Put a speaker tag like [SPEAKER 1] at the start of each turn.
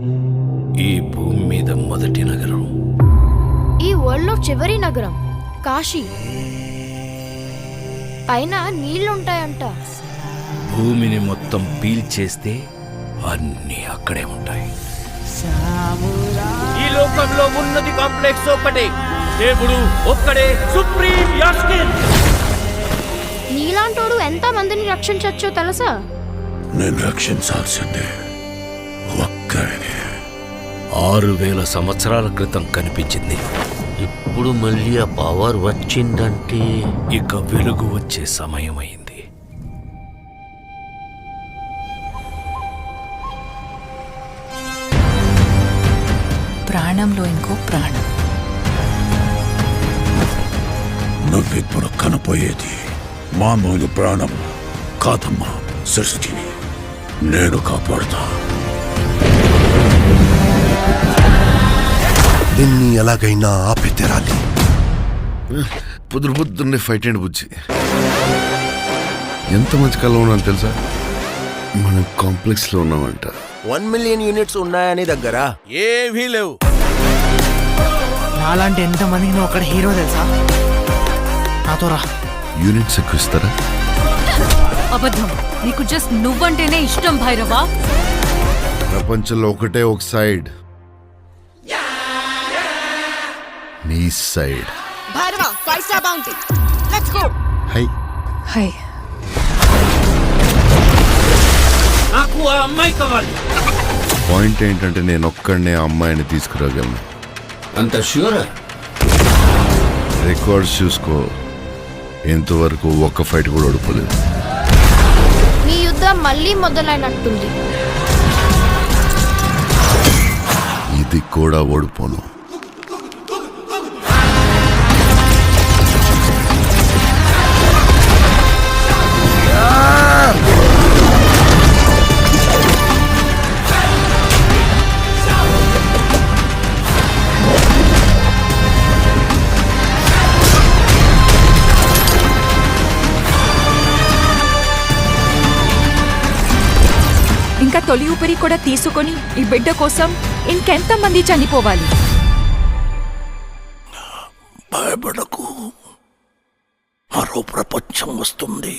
[SPEAKER 1] ఈ భూమి మీద మొదటి నగరం,
[SPEAKER 2] ఈ వరల్డ్లో చివరి నగరం కాశీ. పైన నీళ్లుంటాయంట.
[SPEAKER 1] భూమిని మొత్తం పీల్చేస్తే అన్నీ అక్కడే ఉంటాయి. ఈ లోకంలో ఉన్నది కాంప్లెక్స్ ఒక్కటే, దేవుడు ఒక్కడే సుప్రీం యాస్కిన్.
[SPEAKER 2] నీలాంటోడు ఎంత మందిని రక్షించచ్చో తెలుసా?
[SPEAKER 3] నేను రక్షించాల్సిందే ఒక్కడిని.
[SPEAKER 1] 6000 సంవత్సరాల క్రితం కనిపించింది.
[SPEAKER 4] ఇప్పుడు మళ్ళీ ఆ పవర్ వచ్చిందంటే
[SPEAKER 1] ఇక వెలుగు వచ్చే సమయమైంది.
[SPEAKER 5] ప్రాణంలో ఇంకో ప్రాణం.
[SPEAKER 3] నువ్విప్పుడు కనపోయేది మామూలు ప్రాణం కాదమ్మా, సృష్టిని నేను కాపాడుతా.
[SPEAKER 6] నిన్ని ఎలాగైనా ఆపి తెరాలి.
[SPEAKER 7] పొద్దున్నే ఫైట్ అండి బుజ్జి. ఎంత మంచి కళ ఉన్నాను తెలుసా? మనం కాంప్లెక్స్ లో ఉన్నామంట.
[SPEAKER 6] 1 మిలియన్ యూనిట్స్ ఉన్నాయని దగ్గర
[SPEAKER 3] ఏమీ లేవు.
[SPEAKER 8] నాలాంటి ఎంతమందికి నువ్వు అక్కడ హీరో తెలుసా? నాతో రా.
[SPEAKER 7] యూనిట్స్ ఎక్కువ ఇస్తారా?
[SPEAKER 5] అబద్ధం. నీకు జస్ట్ నువ్వంటేనే ఇష్టం భైరవా.
[SPEAKER 7] ప్రపంచంలో ఒకటే ఒక సైడ్, నీ side.
[SPEAKER 5] Bhairava 5 star bounty. Let's go.
[SPEAKER 7] Hi
[SPEAKER 5] hi.
[SPEAKER 1] నాకు ఆ అమ్మాయి కావాలి.
[SPEAKER 7] పాయింట్ ఏంటంటే నేను ఒక్కడనే ఆ అమ్మాయిని తీసుకురాగలను.
[SPEAKER 1] అంత ష్యూర్?
[SPEAKER 7] రికార్డ్స్ చూసుకో, ఇంతవరకు ఒక్క ఫైట్ కూడా ఓడిపోలేదు.
[SPEAKER 2] మీ యుద్ధం మళ్ళీ మొదలైనట్టుంది.
[SPEAKER 7] ఇది కూడా ఓడిపోను.
[SPEAKER 5] ఇంకా తొలి ఊపిరి కూడా తీసుకొని ఈ బిడ్డ కోసం ఇంకెంతమంది చనిపోవాలి?
[SPEAKER 3] భయపడకు, మరో ప్రపంచం వస్తుంది.